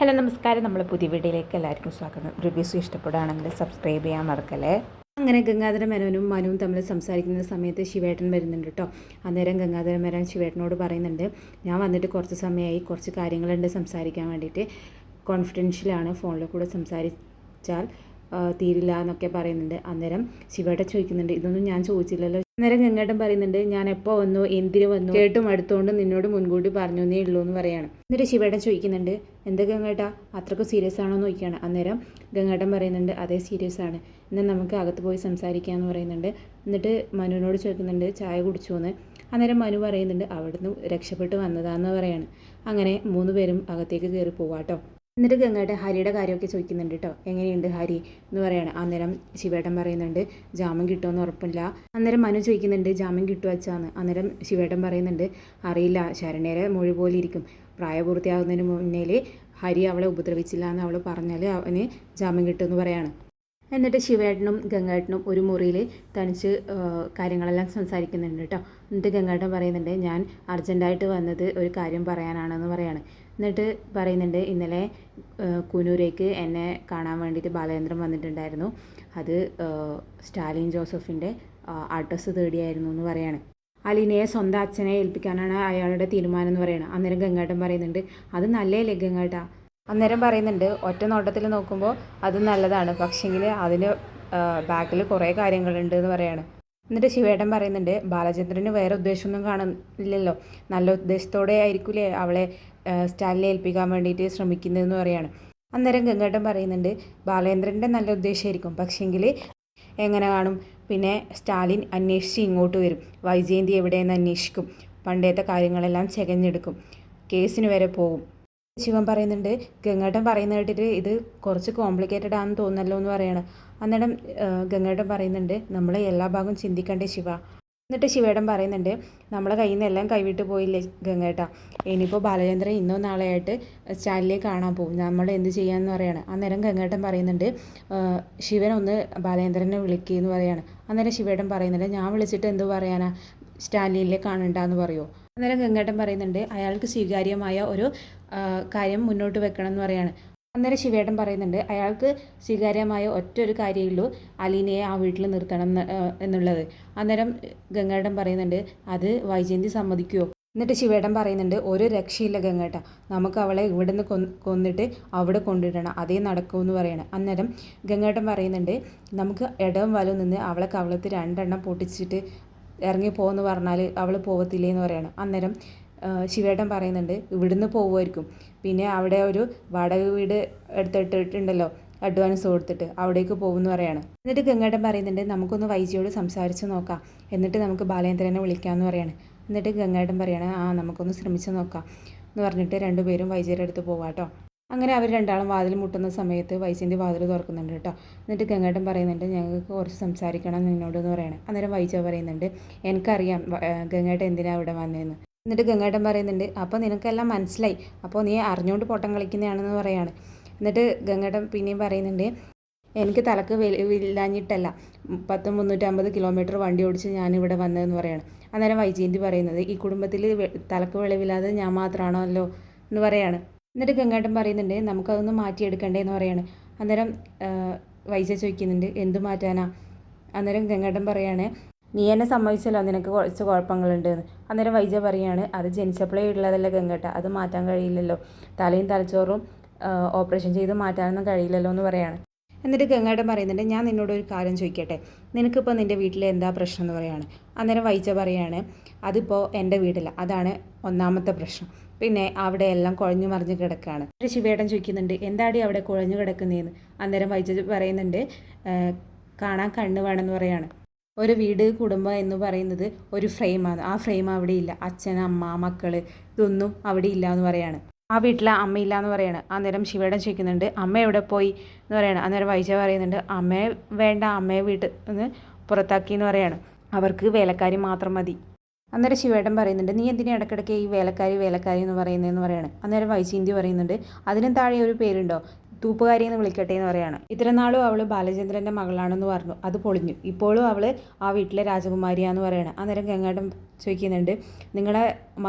Hello നമസ്കാരം. നമ്മൾ പുതിയ വീഡിയോയിലേക്ക് എല്ലാവർക്കും സ്വാഗതം. റിവ്യൂസ് ഇഷ്ടപ്പെടുകയാണെങ്കിൽ സബ്സ്ക്രൈബ് ചെയ്യാൻ മറക്കല്ലേ. അങ്ങനെ ഗംഗാധര മേനോനും മനുവും തമ്മിൽ സംസാരിക്കുന്ന സമയത്ത് ശിവേട്ടൻ വരുന്നുണ്ട് കേട്ടോ. അന്നേരം ഗംഗാധര മേനോൻ ശിവേട്ടനോട് പറയുന്നുണ്ട്, ഞാൻ വന്നിട്ട് കുറച്ച് സമയമായി, കുറച്ച് കാര്യങ്ങളുണ്ട് സംസാരിക്കാൻ വേണ്ടിയിട്ട്, കോൺഫിഡൻഷ്യലാണ്, ഫോണിൽ കൂടെ സംസാരിച്ചാൽ തീരില്ല എന്നൊക്കെ പറയുന്നുണ്ട്. അന്നേരം ശിവേട്ടൻ ചോദിക്കുന്നുണ്ട്, ഇതൊന്നും ഞാൻ ചോദിച്ചില്ലല്ലോ. അന്നേരം ഗംഗേട്ടൻ പറയുന്നുണ്ട്, ഞാൻ എപ്പോൾ വന്നു, എന്തിനു വന്നു, കേട്ടും അടുത്തുകൊണ്ട് നിന്നോട് മുൻകൂട്ടി പറഞ്ഞേ ഉള്ളൂ എന്ന് പറയാണ്. എന്നിട്ട് ശിവേട്ടൻ ചോദിക്കുന്നുണ്ട്, എന്താ ഗംഗേട്ടാ അത്രയ്ക്ക് സീരിയസ് ആണോ എന്ന് ചോദിക്കുകയാണ്. അന്നേരം ഗംഗേട്ടൻ പറയുന്നുണ്ട്, അതേ സീരിയസ് ആണ്, എന്നാൽ നമുക്ക് അകത്ത് പോയി സംസാരിക്കാമെന്ന് പറയുന്നുണ്ട്. എന്നിട്ട് മനുവിനോട് ചോദിക്കുന്നുണ്ട്, ചായ കുടിച്ചോന്ന്. അന്നേരം മനു പറയുന്നുണ്ട്, അവിടുന്ന് രക്ഷപ്പെട്ട് വന്നതാന്ന് പറയാണ്. അങ്ങനെ 3 പേരും അകത്തേക്ക് കയറി പോവാട്ടോ. എന്നിട്ട് ഗംഗേട്ടൻ ഹരിയുടെ കാര്യമൊക്കെ ചോദിക്കുന്നുണ്ട് കേട്ടോ, എങ്ങനെയുണ്ട് ഹരി എന്ന് പറയാണ്. അന്നേരം ശിവേട്ടൻ പറയുന്നുണ്ട്, ജാമ്യം കിട്ടുമെന്ന് ഉറപ്പില്ല. അന്നേരം മനു ചോദിക്കുന്നുണ്ട്, ജാമ്യം കിട്ടുമോ അച്ഛാന്ന്. അന്നേരം ശിവേട്ടൻ പറയുന്നുണ്ട്, അറിയില്ല, ശരണേരെ മൊഴി പോലെ ഇരിക്കും, പ്രായപൂർത്തിയാകുന്നതിന് മുന്നേ ഹരി അവളെ ഉപദ്രവിച്ചില്ല എന്ന് അവൾ പറഞ്ഞാൽ അവന് ജാമ്യം കിട്ടുമെന്ന് പറയാണ്. എന്നിട്ട് ശിവേട്ടനും ഗംഗേട്ടനും ഒരു മുറിയിൽ തനിച്ച് കാര്യങ്ങളെല്ലാം സംസാരിക്കുന്നുണ്ട് കേട്ടോ. എന്നിട്ട് ഗംഗേട്ടൻ പറയുന്നുണ്ട്, ഞാൻ അർജൻറ്റായിട്ട് വന്നത് ഒരു കാര്യം പറയാനാണെന്ന് പറയാണ്. എന്നിട്ട് പറയുന്നുണ്ട്, ഇന്നലെ കുനൂരേക്ക് എന്നെ കാണാൻ വേണ്ടിയിട്ട് ബാലചന്ദ്രൻ വന്നിട്ടുണ്ടായിരുന്നു, അത് സ്റ്റാലിൻ ജോസഫിൻ്റെ അഡ്രസ്സ് തേടിയായിരുന്നു എന്ന് പറയാണ്. അലീനയെ സ്വന്തം അച്ഛനെ ഏൽപ്പിക്കാനാണ് അയാളുടെ തീരുമാനം എന്ന് പറയണം. അന്നേരം ഗംഗേട്ടൻ പറയുന്നുണ്ട്, അത് നല്ലതല്ലേ ഗംഗേട്ടാ. അന്നേരം പറയുന്നുണ്ട്, ഒറ്റ നോട്ടത്തിൽ നോക്കുമ്പോൾ അത് നല്ലതാണ്, പക്ഷേങ്കിൽ അതിന് ബാക്കിൽ കുറേ കാര്യങ്ങളുണ്ട് എന്ന് പറയാണ്. എന്നിട്ട് ശിവേട്ടൻ പറയുന്നുണ്ട്, ബാലചന്ദ്രന് വേറെ ഉദ്ദേശമൊന്നും കാണില്ലല്ലോ, നല്ല ഉദ്ദേശത്തോടെ ആയിരിക്കില്ലേ അവളെ സ്റ്റാലിനെ ഏൽപ്പിക്കാൻ വേണ്ടിയിട്ട് ശ്രമിക്കുന്നതെന്ന് പറയാണ്. അന്നേരം ഗംഗേട്ടൻ പറയുന്നുണ്ട്, ബാലേന്ദ്രൻ്റെ നല്ല ഉദ്ദേശമായിരിക്കും, പക്ഷേങ്കിൽ എങ്ങനെ കാണും, പിന്നെ സ്റ്റാലിൻ അന്വേഷിച്ച് ഇങ്ങോട്ട് വരും, വൈജയന്തി എവിടെയെന്ന് അന്വേഷിക്കും, പണ്ടത്തെ കാര്യങ്ങളെല്ലാം ചെകഞ്ഞെടുക്കും, കേസിന് വരെ പോകും. ശിവൻ പറയുന്നുണ്ട്, ഗംഗേട്ടൻ പറയുന്ന കേട്ടിട്ട് ഇത് കുറച്ച് കോംപ്ലിക്കേറ്റഡ് ആണെന്ന് തോന്നല്ലോ എന്ന് പറയാണ്. അന്നേരം ഗംഗേട്ടൻ പറയുന്നുണ്ട്, നമ്മൾ എല്ലാ ഭാഗവും ചിന്തിക്കണ്ടേ ശിവ. എന്നിട്ട് ശിവേട്ടൻ പറയുന്നുണ്ട്, നമ്മളെ കയ്യിൽ നിന്ന് എല്ലാം കൈവിട്ട് പോയില്ലേ ഗംഗേട്ട, ഇനിയിപ്പോൾ ബാലചന്ദ്രൻ ഇന്നോ നാളെയായിട്ട് സ്റ്റാലിനെ കാണാൻ പോകും, നമ്മൾ എന്ത് ചെയ്യാമെന്ന് പറയാണ്. അന്നേരം ഗംഗേട്ടൻ പറയുന്നുണ്ട്, ശിവൻ ഒന്ന് ബാലചന്ദ്രനെ വിളിക്കുകയെന്ന് പറയാണ്. അന്നേരം ശിവേട്ടൻ പറയുന്നുണ്ട്, ഞാൻ വിളിച്ചിട്ട് എന്ത് പറയാനാ, സ്റ്റാലിനെ കാണണ്ടെന്ന് പറയുമോ. അന്നേരം ഗംഗേട്ടൻ പറയുന്നുണ്ട്, അയാൾക്ക് സ്വീകാര്യമായ ഒരു കാര്യം മുന്നോട്ട് വെക്കണം എന്ന് പറയാണ്. അന്നേരം ശിവേട്ടൻ പറയുന്നുണ്ട്, അയാൾക്ക് സ്വീകാര്യമായ ഒരു കാര്യമുള്ളൂ, അലീനയെ ആ വീട്ടിൽ നിർത്തണം എന്നുള്ളത്. അന്നേരം ഗംഗേട്ടൻ പറയുന്നുണ്ട്, അത് വൈജയന്തി സമ്മതിക്കുമോ. എന്നിട്ട് ശിവേട്ടൻ പറയുന്നുണ്ട്, ഒരു രക്ഷയില്ല ഗംഗേട്ട, നമുക്ക് അവളെ ഇവിടെ നിന്ന് കൊന്നിട്ട് അവിടെ കൊണ്ടിടണം, അതേ നടക്കുമെന്ന് പറയണം. അന്നേരം ഗംഗേട്ടൻ പറയുന്നുണ്ട്, നമുക്ക് ഇടവും വലവും നിന്ന് അവളെ കവളത്ത് 2 എണ്ണം പൊട്ടിച്ചിട്ട് ഇറങ്ങിപ്പോന്ന് പറഞ്ഞാൽ അവൾ പോകത്തില്ലേ എന്ന് പറയണം. അന്നേരം ശിവേട്ടൻ പറയുന്നുണ്ട്, ഇവിടുന്ന് പോകുമായിരിക്കും, പിന്നെ അവിടെ ഒരു വാടക വീട് എടുത്തിട്ടുണ്ടല്ലോ അഡ്വാൻസ് കൊടുത്തിട്ട്, അവിടേക്ക് പോകുമെന്ന് പറയാണ്. എന്നിട്ട് ഗംഗേട്ടൻ പറയുന്നുണ്ട്, നമുക്കൊന്ന് വൈജിയോട് സംസാരിച്ച് നോക്കാം, എന്നിട്ട് നമുക്ക് ബാലേന്ദ്രനെ വിളിക്കാമെന്ന് പറയാണ്. എന്നിട്ട് ഗംഗേട്ടൻ പറയാണ്, നമുക്കൊന്ന് ശ്രമിച്ച് നോക്കാം എന്ന് പറഞ്ഞിട്ട് 2 പേരും വൈജിയുടെ അടുത്ത് പോവാട്ടോ. അങ്ങനെ അവർ രണ്ടാളും വാതിൽ മുട്ടുന്ന സമയത്ത് വൈജയന്തി വാതിൽ തുറക്കുന്നുണ്ട് കേട്ടോ. എന്നിട്ട് ഗംഗേട്ടൻ പറയുന്നുണ്ട്, ഞങ്ങൾക്ക് കുറച്ച് സംസാരിക്കണം നിന്നോട് എന്ന് പറയണേ. അന്നേരം വൈജ പറയുന്നുണ്ട്, എനിക്കറിയാം ഗംഗേട്ടൻ എന്തിനാണ് ഇവിടെ വന്നതെന്ന്. എന്നിട്ട് ഗംഗേട്ടൻ പറയുന്നുണ്ട്, അപ്പോൾ നിനക്കെല്ലാം മനസ്സിലായി, അപ്പോൾ നീ അറിഞ്ഞുകൊണ്ട് പൊട്ടം കളിക്കുന്നതാണെന്ന് പറയാണ്. എന്നിട്ട് ഗംഗേട്ടൻ പിന്നെയും പറയുന്നുണ്ട്, എനിക്ക് തലക്ക് വെളിവില്ലാഞ്ഞിട്ടല്ല, 350 കിലോമീറ്റർ വണ്ടി ഓടിച്ച് ഞാനിവിടെ വന്നതെന്ന് പറയാണ്. അന്നേരം വൈജയന്തി പറയുന്നത്, ഈ കുടുംബത്തിൽ തലക്ക് വെളിവില്ലാതെ ഞാൻ മാത്രമാണല്ലോ എന്ന് പറയാണ്. എന്നിട്ട് ഗംഗേട്ടൻ പറയുന്നുണ്ട്, നമുക്കതൊന്ന് മാറ്റിയെടുക്കണ്ടേന്ന് പറയാണ്. അന്നേരം വൈജ ചോദിക്കുന്നുണ്ട്, എന്ത് മാറ്റാനാ. അന്നേരം ഗംഗേട്ടൻ പറയാണ്, നീ എന്നെ സമ്മതിച്ചല്ലോ നിനക്ക് കുറച്ച് കുഴപ്പങ്ങളുണ്ട് എന്ന്. അന്നേരം വൈജ പറയാണ്, അത് ജനിച്ചപ്പോഴേ ഉള്ളതല്ല ഗംഗേട്ട, അത് മാറ്റാൻ കഴിയില്ലല്ലോ, തലയും തലച്ചോറും ഓപ്പറേഷൻ ചെയ്ത് മാറ്റാനൊന്നും കഴിയില്ലല്ലോ എന്ന് പറയാണ്. എന്നിട്ട് ഗംഗേട്ടൻ പറയുന്നുണ്ട്, ഞാൻ നിന്നോട് ഒരു കാര്യം ചോദിക്കട്ടെ, നിനക്കിപ്പോൾ നിൻ്റെ വീട്ടിൽ എന്താ പ്രശ്നം എന്ന് പറയാണ്. അന്നേരം വൈജ പറയാണ്, അതിപ്പോൾ എൻ്റെ വീട്ടില, അതാണ് ഒന്നാമത്തെ പ്രശ്നം, പിന്നെ അവിടെ എല്ലാം കുഴഞ്ഞു മറിഞ്ഞ് കിടക്കുകയാണ്. ഒരു ശിവേട്ടൻ ചോദിക്കുന്നുണ്ട്, എന്താടി അവിടെ കുഴഞ്ഞു കിടക്കുന്നതെന്ന്. അന്നേരം വൈജ പറയുന്നുണ്ട്, കാണാൻ കണ്ണ് വേണമെന്ന് പറയാണ്. ഒരു വീട് കുടുംബം എന്ന് പറയുന്നത് ഒരു ഫ്രെയിമാണ്, ആ ഫ്രെയിം അവിടെ ഇല്ല, അച്ഛൻ അമ്മ മക്കൾ ഇതൊന്നും അവിടെ ഇല്ല എന്ന് പറയാണ്. ആ വീട്ടിൽ അമ്മയില്ല എന്ന് പറയാണ്. അന്നേരം ശിവേട്ടൻ ചോദിക്കുന്നുണ്ട്, അമ്മ എവിടെ പോയി എന്ന് പറയാണ്. അന്നേരം വൈജ പറയുന്നുണ്ട്, അമ്മയെ വേണ്ട, അമ്മയെ വീട്ടിൽ നിന്ന് പുറത്താക്കി എന്ന് പറയാണ്, അവർക്ക് വേലക്കാരി മാത്രം മതി. അന്നേരം ശിവേട്ടൻ പറയുന്നുണ്ട്, നീ എന്തിനാ ഇടയ്ക്കിടയ്ക്ക് ഈ വേലക്കാരി എന്ന് പറയുന്നതെന്ന് പറയാണ്. അന്നേരം വൈജയന്തി പറയുന്നുണ്ട്, അതിനും താഴെ ഒരു പേരുണ്ടോ, തൂപ്പുകാരി എന്ന് വിളിക്കട്ടെ എന്ന് പറയാണ്. ഇത്ര നാളും അവൾ ബാലചന്ദ്രൻ്റെ മകളാണെന്ന് പറഞ്ഞു, അത് പൊളിഞ്ഞു, ഇപ്പോഴും അവൾ ആ വീട്ടിലെ രാജകുമാരിയാന്ന് പറയണം. അന്നേരം ഗംഗേട്ടൻ ചോദിക്കുന്നുണ്ട്, നിങ്ങളുടെ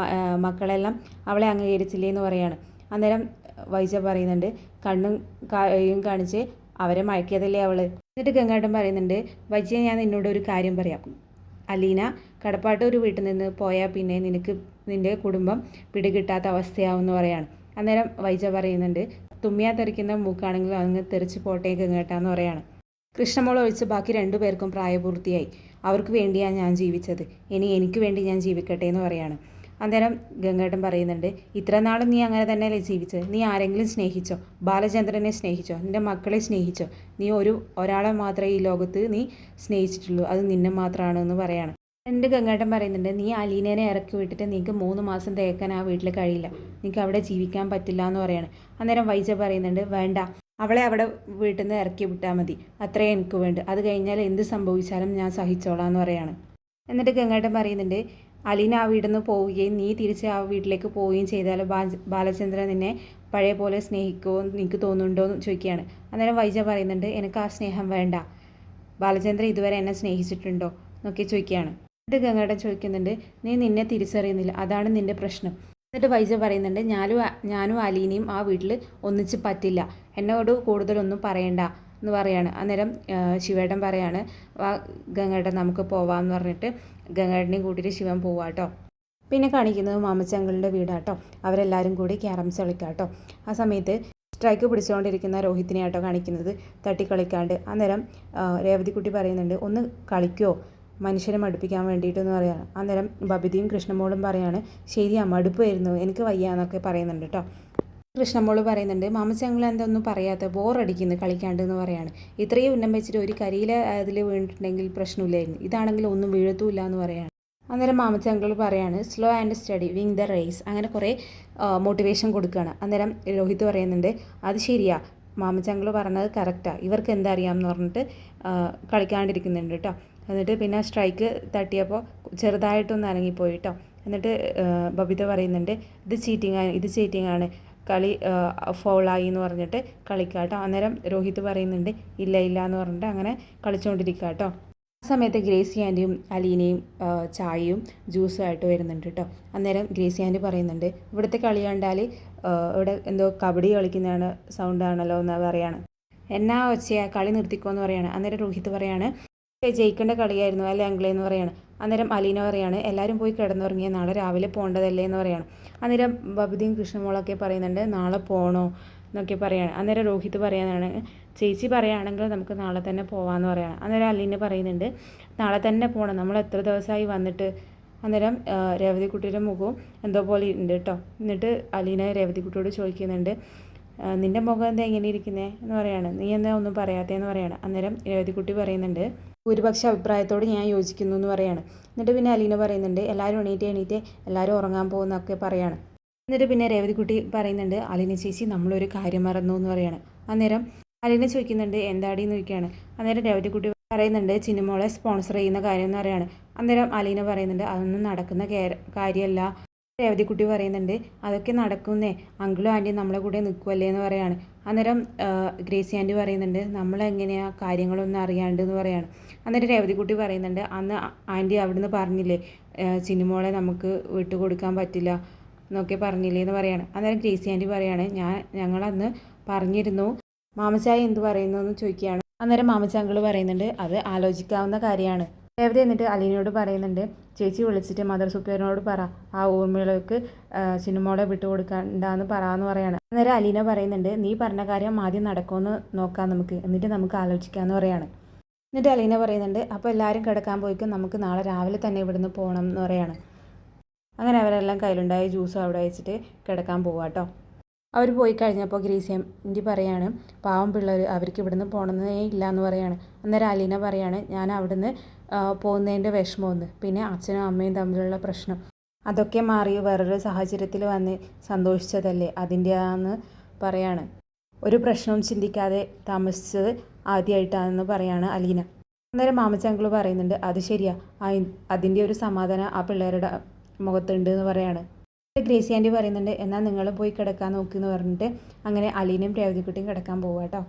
മക്കളെല്ലാം അവളെ അംഗീകരിച്ചില്ലേ എന്ന് പറയാണ്. അന്നേരം വൈജ പറയുന്നുണ്ട് കണ്ണും കൈയും കാണിച്ച് അവരെ മയക്കിയതല്ലേ അവള്. എന്നിട്ട് ഗംഗാട്ടൻ പറയുന്നുണ്ട് വൈജയെ ഞാൻ നിന്നോട് ഒരു കാര്യം പറയാം. അലീന കടപ്പാട്ടൂർ വീട്ടിൽ നിന്ന് പോയാൽ പിന്നെ നിനക്ക് നിൻ്റെ കുടുംബം പിടികിട്ടാത്ത അവസ്ഥയാവും എന്ന് പറയാണ്. അന്നേരം വൈജ പറയുന്നുണ്ട് തുമ്മിയാ തെറിക്കുന്ന മൂക്കാണെങ്കിലും അങ്ങ് തെറിച്ച് പോട്ടേ ഗംഗേട്ടാന്ന് പറയാണ്. കൃഷ്ണമോൾ ഒഴിച്ച് ബാക്കി 2 പേർക്കും പ്രായപൂർത്തിയായി. അവർക്ക് വേണ്ടിയാണ് ഞാൻ ജീവിച്ചത്. ഇനി എനിക്ക് വേണ്ടി ഞാൻ ജീവിക്കട്ടെ എന്ന് പറയാണ്. അന്നേരം ഗംഗേട്ടൻ പറയുന്നുണ്ട് ഇത്ര നാളും നീ അങ്ങനെ തന്നെയല്ലേ ജീവിച്ചത്? നീ ആരെങ്കിലും സ്നേഹിച്ചോ? ബാലചന്ദ്രനെ സ്നേഹിച്ചോ? നിൻ്റെ മക്കളെ സ്നേഹിച്ചോ? നീ ഒരാളെ മാത്രമേ ഈ ലോകത്ത് നീ സ്നേഹിച്ചിട്ടുള്ളൂ, അത് നിന്നെ മാത്രമാണെന്ന് പറയാണ്. എൻ്റെ ഗംഗേട്ടൻ പറയുന്നുണ്ട് നീ അലീനേനെ ഇറക്കി വിട്ടിട്ട് നിനക്ക് 3 മാസം തേക്കാൻ ആ വീട്ടിൽ കഴിയില്ല, നിനക്ക് അവിടെ ജീവിക്കാൻ പറ്റില്ല എന്ന് പറയാണ്. അന്നേരം വൈജ പറയുന്നുണ്ട് വേണ്ട, അവളെ അവിടെ വീട്ടിൽ നിന്ന് ഇറക്കി വിട്ടാൽ മതി, അത്രേ എനിക്ക് വേണ്ട, അത് കഴിഞ്ഞാൽ എന്ത് സംഭവിച്ചാലും ഞാൻ സഹിച്ചോളാം എന്ന് പറയാണ്. എന്നിട്ട് ഗംഗേട്ടൻ പറയുന്നുണ്ട് അലീന ആ വീട്ടിൽ നിന്ന് പോവുകയും നീ തിരിച്ച് ആ വീട്ടിലേക്ക് പോവുകയും ചെയ്താൽ ബാലചന്ദ്രൻ നിന്നെ പഴയ പോലെ സ്നേഹിക്കുമോ എനിക്ക് തോന്നുന്നുണ്ടോ എന്ന് ചോദിക്കുകയാണ്. അന്നേരം വൈജ പറയുന്നുണ്ട് എനിക്ക് ആ സ്നേഹം വേണ്ട, ബാലചന്ദ്രൻ ഇതുവരെ എന്നെ സ്നേഹിച്ചിട്ടുണ്ടോ എന്നൊക്കെ ചോദിക്കുകയാണ്. എന്നിട്ട് ഗംഗേട്ടൻ ചോദിക്കുന്നുണ്ട് നീ നിന്നെ തിരിച്ചറിയുന്നില്ല, അതാണ് നിൻ്റെ പ്രശ്നം. എന്നിട്ട് വൈജ പറയുന്നുണ്ട് ഞാനും അലീനയും ആ വീട്ടിൽ ഒന്നിച്ച് പറ്റില്ല, എന്നോട് കൂടുതലൊന്നും പറയണ്ട എന്ന് പറയാണ്. അന്നേരം ശിവേട്ടൻ പറയാണ് ഗംഗേട്ടൻ നമുക്ക് പോവാമെന്ന് പറഞ്ഞിട്ട് ഗംഗേട്ടനെയും കൂട്ടിയിട്ട് ശിവൻ പോവാട്ടോ. പിന്നെ കാണിക്കുന്നത് മാമച്ചങ്കളുടെ വീടാട്ടോ. അവരെല്ലാവരും കൂടി ക്യാരംസ് കളിക്കാട്ടോ. ആ സമയത്ത് സ്ട്രൈക്ക് പിടിച്ചുകൊണ്ടിരിക്കുന്ന രോഹിത്തിനെയാട്ടോ കാണിക്കുന്നത് തട്ടിക്കളിക്കാണ്ട്. അന്നേരം രേവതിക്കുട്ടി പറയുന്നുണ്ട് ഒന്ന് കളിക്കുമോ മനുഷ്യരെ മടുപ്പിക്കാൻ വേണ്ടിയിട്ടെന്ന് പറയാണ്. അന്നേരം ബബിതയും കൃഷ്ണമോളും പറയാണ് ശരിയാ മടുപ്പ് വരുന്നു എനിക്ക് വയ്യ എന്നൊക്കെ പറയുന്നുണ്ട് കേട്ടോ. കൃഷ്ണമോള് പറയുന്നുണ്ട് മാമച്ചങ്ങൾ എന്തൊന്നും പറയാത്ത ബോറടിക്കുന്നു കളിക്കാണ്ട് എന്ന് പറയാണ്. ഇത്രയും ഉന്നം വെച്ചിട്ട് ഒരു കരിയില അതിൽ വീണിട്ടുണ്ടെങ്കിൽ പ്രശ്നമില്ലായിരുന്നു, ഇതാണെങ്കിൽ ഒന്നും വീഴത്തുമില്ല എന്ന് പറയാണ്. അന്നേരം മാമച്ചങ്ങൾ പറയാണ് slow and study wing the race, അങ്ങനെ കുറേ മോട്ടിവേഷൻ കൊടുക്കുകയാണ്. അന്നേരം രോഹിത് പറയുന്നുണ്ട് അത് ശരിയാ, മാമച്ചങ്ങൾ പറഞ്ഞത് കറക്റ്റാണ്, ഇവർക്ക് എന്താ അറിയാമെന്ന് പറഞ്ഞിട്ട് കളിക്കാണ്ടിരിക്കുന്നുണ്ട് കേട്ടോ. എന്നിട്ട് പിന്നെ സ്ട്രൈക്ക് തട്ടിയപ്പോൾ ചെറുതായിട്ടൊന്ന് ഇറങ്ങിപ്പോയി കേട്ടോ. എന്നിട്ട് ബബിത പറയുന്നുണ്ട് ഇത് ചീറ്റിംഗ് ആണ് കളി ഫൗളായി എന്ന് പറഞ്ഞിട്ട് കളിക്കുക കേട്ടോ. അന്നേരം രോഹിത് പറയുന്നുണ്ട് ഇല്ല എന്ന് പറഞ്ഞിട്ട് അങ്ങനെ കളിച്ചുകൊണ്ടിരിക്കുക കേട്ടോ. ആ സമയത്ത് ഗ്രേസി ആൻറ്റിയും അലീനയും ചായയും ജ്യൂസും ആയിട്ട് വരുന്നുണ്ട് കേട്ടോ. അന്നേരം ഗ്രേസി ആൻറ്റി പറയുന്നുണ്ട് ഇവിടുത്തെ കളി കണ്ടാൽ ഇവിടെ എന്തോ കബഡി കളിക്കുന്നതാണ് സൗണ്ടാണല്ലോ എന്ന് പറയാണ്. എന്നാ ഒച്ചയാ കളി നിർത്തിക്കോന്ന് പറയാണ്. അന്നേരം രോഹിത് പറയാണ് ജയിക്കേണ്ട കളിയായിരുന്നു അല്ലേ അങ്കിളേന്ന് പറയാണ്. അന്നേരം അലീന പറയാണ് എല്ലാവരും പോയി കിടന്നുറങ്ങിയ നാളെ രാവിലെ പോകേണ്ടതല്ലേ എന്ന് പറയാണ്. അന്നേരം ബബിതയും കൃഷ്ണമോളൊക്കെ പറയുന്നുണ്ട് നാളെ പോകണോ എന്നൊക്കെ പറയാണ്. അന്നേരം രോഹിത് പറയാനാണ് ചേച്ചി പറയുകയാണെങ്കിൽ നമുക്ക് നാളെ തന്നെ പോകാമെന്ന് പറയാണ്. അന്നേരം അലീന പറയുന്നുണ്ട് നാളെ തന്നെ പോകണം, നമ്മൾ എത്ര ദിവസമായി വന്നിട്ട്. അന്നേരം രേവതിക്കുട്ടിയുടെ മുഖവും എന്തോ പോലെ ഉണ്ട് കേട്ടോ. എന്നിട്ട് അലീന രേവതിക്കുട്ടിയോട് ചോദിക്കുന്നുണ്ട് നിൻ്റെ മുഖം എന്താ എങ്ങനെ ഇരിക്കുന്നേ എന്ന് പറയാണ്. നീ എന്താ ഒന്നും പറയാത്തേന്ന് പറയാണ്. അന്നേരം രേവതിക്കുട്ടി പറയുന്നുണ്ട് ഭൂരിപക്ഷ അഭിപ്രായത്തോട് ഞാൻ യോജിക്കുന്നു എന്ന് പറയാണ്. എന്നിട്ട് പിന്നെ അലീന പറയുന്നുണ്ട് എല്ലാവരും എണീറ്റ് എല്ലാവരും ഉറങ്ങാൻ പോകുന്നൊക്കെ പറയാണ്. എന്നിട്ട് പിന്നെ രേവതിക്കുട്ടി പറയുന്നുണ്ട് അലീന ചേച്ചി നമ്മളൊരു കാര്യം മറന്നു എന്ന് പറയാണ്. അന്നേരം അലീന ചോദിക്കുന്നുണ്ട് എന്താടിന്ന് ചോദിക്കുകയാണ്. അന്നേരം രേവതിക്കുട്ടി പറയുന്നുണ്ട് ചിന്നുമോളെ സ്പോൺസർ ചെയ്യുന്ന കാര്യം എന്ന് പറയാണ്. അന്നേരം അലീന പറയുന്നുണ്ട് അതൊന്നും നടക്കുന്ന കാര്യമല്ല. രേവതിക്കുട്ടി പറയുന്നുണ്ട് അതൊക്കെ നടക്കുന്നേ, അങ്കിളും ആൻറ്റിയും നമ്മളെ കൂടെ നിൽക്കുമല്ലേ എന്ന് പറയാണ്. അന്നേരം ഗ്രേസി ആൻറ്റി പറയുന്നുണ്ട് നമ്മളെങ്ങനെയാണ് കാര്യങ്ങളൊന്നും അറിയാണ്ട് എന്ന് പറയാണ്. അന്നേരം രേവതിക്കുട്ടി പറയുന്നുണ്ട് അന്ന് ആൻറ്റി അവിടുന്ന് പറഞ്ഞില്ലേ ചിന്നുമോളെ നമുക്ക് വിട്ടുകൊടുക്കാൻ പറ്റില്ല എന്നൊക്കെ പറഞ്ഞില്ലേ എന്ന് പറയാണ്. അന്നേരം ഗ്രേസി ആൻറ്റി പറയാണ് ഞങ്ങളന്ന് പറഞ്ഞിരുന്നു, മാമച്ചായ എന്ത് പറയുന്നു എന്ന് ചോദിക്കുകയാണ്. അന്നേരം മാമച്ചാങ്കൾ പറയുന്നുണ്ട് അത് ആലോചിക്കാവുന്ന കാര്യമാണ്. രേവതി എന്നിട്ട് അലീനയോട് പറയുന്നുണ്ട് ചേച്ചി വിളിച്ചിട്ട് മദർ സുപ്പീരിയറിനോട് പറ ആ ഊർമിളക്ക് ചിന്നുമോളെ വിട്ടുകൊടുക്കണ്ടെന്ന് പറയാമെന്ന് പറയാണ്. അന്നേരം അലീന പറയുന്നുണ്ട് നീ പറഞ്ഞ കാര്യം ആദ്യം നടക്കുമെന്ന് നോക്കാം നമുക്ക്, എന്നിട്ട് നമുക്ക് ആലോചിക്കാമെന്ന് പറയാണ്. എന്നിട്ട് അലീന പറയുന്നുണ്ട് അപ്പോൾ എല്ലാവരും കിടക്കാൻ പോയിക്കും, നമുക്ക് നാളെ രാവിലെ തന്നെ ഇവിടുന്ന് പോകണം എന്ന് പറയാണ്. അങ്ങനെ അവരെല്ലാം കയ്യിലുണ്ടായ ജ്യൂസ് അവിടെ വെച്ചിട്ട് കിടക്കാൻ പോവാട്ടോ. അവർ പോയി കഴിഞ്ഞപ്പോൾ ഗ്രേസി ആൻറ്റി പറയാണ് പാവം പിള്ളേർ അവർക്ക് ഇവിടുന്ന് പോകണമെന്നേ ഇല്ല എന്ന് പറയാണ്. അന്നേരം അലീന പറയാണ് ഞാൻ അവിടുന്ന് പോകുന്നതിൻ്റെ വിഷമമൊന്ന്, പിന്നെ അച്ഛനും അമ്മയും തമ്മിലുള്ള പ്രശ്നം അതൊക്കെ മാറി വേറൊരു സാഹചര്യത്തിൽ വന്ന് സന്തോഷിച്ചതല്ലേ അതിൻ്റെ ആന്ന് പറയാണ്. ഒരു പ്രശ്നവും ചിന്തിക്കാതെ താമസിച്ചത് ആദ്യമായിട്ടാണെന്ന് പറയാണ് അലീന. അന്നേരം മാമച്ചങ്കിൾ പറയുന്നുണ്ട് അത് ശരിയാ, അതിൻ്റെ ഒരു സമാധാനം ആ പിള്ളേരുടെ മുഖത്തുണ്ട് എന്ന് പറയാണ്. ഗ്രേസി ആൻറ്റി പറയുന്നുണ്ട് എന്നാൽ നിങ്ങളും പോയി കിടക്കാൻ നോക്കിയെന്ന് പറഞ്ഞിട്ട് അങ്ങനെ അലീനയും രേവതിക്കുട്ടിയും കിടക്കാൻ പോവാട്ടോ.